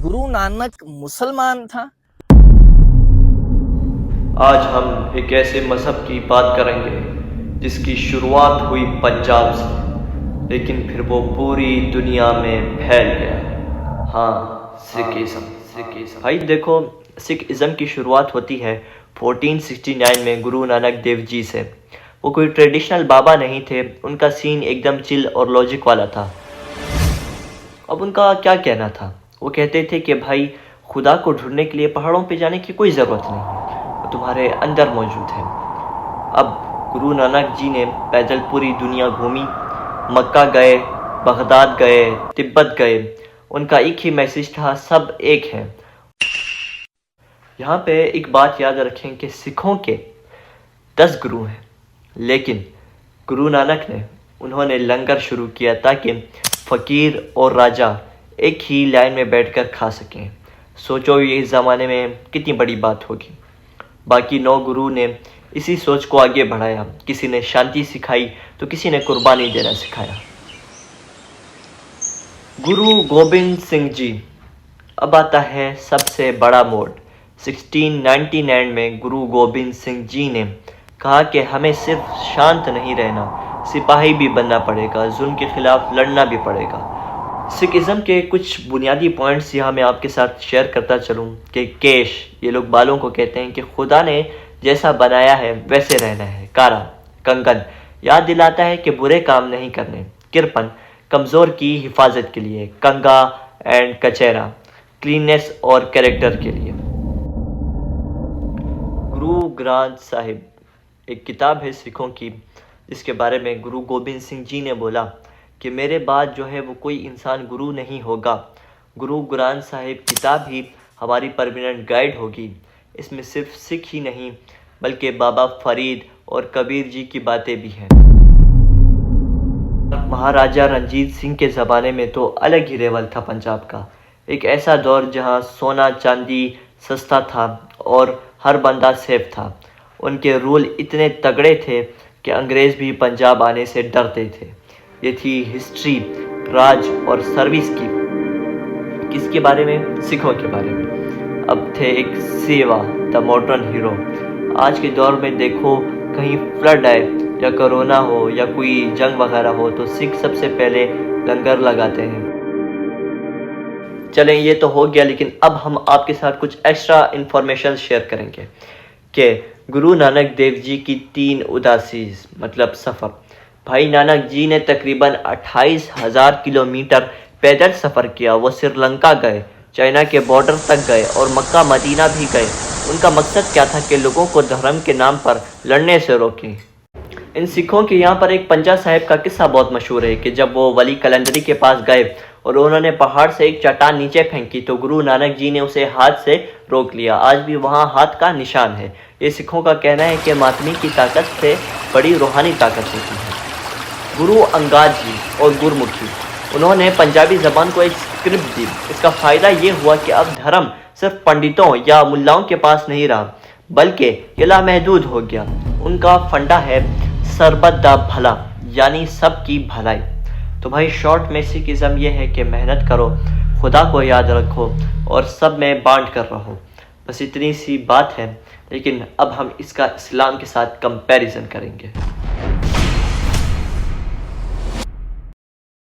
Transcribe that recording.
गुरु नानक मुसलमान था? आज हम एक ऐसे मज़हब की बात करेंगे जिसकी शुरुआत हुई पंजाब से, लेकिन फिर वो पूरी दुनिया में फैल गया। हाँ, सिखिज़म। भाई देखो, सिखिज़म की शुरुआत होती है 1469 में गुरु नानक देव जी से। वो कोई ट्रेडिशनल बाबा नहीं थे, उनका सीन एकदम चिल और लॉजिक वाला था। अब उनका क्या कहना था? वो कहते थे कि भाई, खुदा को ढूंढने के लिए पहाड़ों पे जाने की कोई ज़रूरत नहीं, वो तुम्हारे अंदर मौजूद है। अब गुरु नानक जी ने पैदल पूरी दुनिया घूमी, मक्का गए, बगदाद गए, तिब्बत गए। उनका एक ही मैसेज था, सब एक है। यहाँ पे एक बात याद रखें कि सिखों के 10 गुरु हैं, लेकिन गुरु नानक उन्होंने लंगर शुरू किया ताकि फ़कीर और राजा एक ही लाइन में बैठकर खा सकें। सोचो ये इस ज़माने में कितनी बड़ी बात होगी। बाकी 9 गुरु ने इसी सोच को आगे बढ़ाया। किसी ने शांति सिखाई तो किसी ने कुर्बानी देना सिखाया। गुरु गोबिंद सिंह जी। अब आता है सबसे बड़ा मोड़। 1699 में गुरु गोबिंद सिंह जी ने कहा कि हमें सिर्फ शांत नहीं रहना, सिपाही भी बनना पड़ेगा, जुल्म के खिलाफ लड़ना भी पड़ेगा। सिखिज़म के कुछ बुनियादी पॉइंट्स यहाँ मैं आपके साथ शेयर करता चलूँ कि केश, ये लोग बालों को कहते हैं, कि खुदा ने जैसा बनाया है वैसे रहना है। कारा, कंगन, याद दिलाता है कि बुरे काम नहीं करने। किरपन, कमज़ोर की हिफाजत के लिए। कंगा एंड कचेरा, क्लीननेस और कैरेक्टर के लिए। गुरु ग्रंथ साहिब एक किताब है सिखों की, जिसके बारे में गुरु गोबिंद सिंह जी ने बोला कि मेरे बाद जो है वो कोई इंसान गुरु नहीं होगा। गुरु ग्रंथ साहिब किताब ही हमारी परमानेंट गाइड होगी। इसमें सिर्फ सिख ही नहीं बल्कि बाबा फरीद और कबीर जी की बातें भी हैं। महाराजा रंजीत सिंह के ज़माने में तो अलग ही लेवल था पंजाब का। एक ऐसा दौर जहां सोना चांदी सस्ता था और हर बंदा सेफ था। उनके रूल इतने तगड़े थे कि अंग्रेज़ भी पंजाब आने से डरते थे। ये थी हिस्ट्री, राज और सर्विस की। किसके बारे में? सिखों के बारे में। अब थे एक सेवा, द मॉडर्न हीरो। आज के दौर में देखो, कहीं फ्लड आए या कोरोना हो या कोई जंग वगैरह हो तो सिख सबसे पहले लंगर लगाते हैं। चलें, ये तो हो गया, लेकिन अब हम आपके साथ कुछ एक्स्ट्रा इन्फॉर्मेशन शेयर करेंगे कि गुरु नानक देव जी की 3 उदासी मतलब सफ़र। भाई नानक जी ने तकरीबन 28,000 किलोमीटर पैदल सफ़र किया। वो श्रीलंका गए, चाइना के बॉर्डर तक गए और मक्का मदीना भी गए। उनका मकसद क्या था? कि लोगों को धर्म के नाम पर लड़ने से रोकें। इन सिखों के यहाँ पर एक पंजा साहिब का किस्सा बहुत मशहूर है कि जब वो वली कलंदरी के पास गए और उन्होंने पहाड़ से एक चट्टान नीचे फेंकी तो गुरु नानक जी ने उसे हाथ से रोक लिया। आज भी वहाँ हाथ का निशान है। ये सिखों का कहना है कि मातमी की ताकत से बड़ी रूहानी ताकत होती है। गुरु अंगद जी और गुरमुखी, उन्होंने पंजाबी ज़बान को एक स्क्रिप्ट दी। इसका फ़ायदा ये हुआ कि अब धर्म सिर्फ पंडितों या मुल्लाओं के पास नहीं रहा, बल्कि ये लामहदूद हो गया। उनका फंडा है सरबत दा भला, यानी सबकी भलाई। तो भाई शॉर्ट में सिखिज़म ये है कि मेहनत करो, खुदा को याद रखो और सब में बांट कर रहो। बस इतनी सी बात है, लेकिन अब हम इसका इस्लाम के साथ कंपैरिजन करेंगे।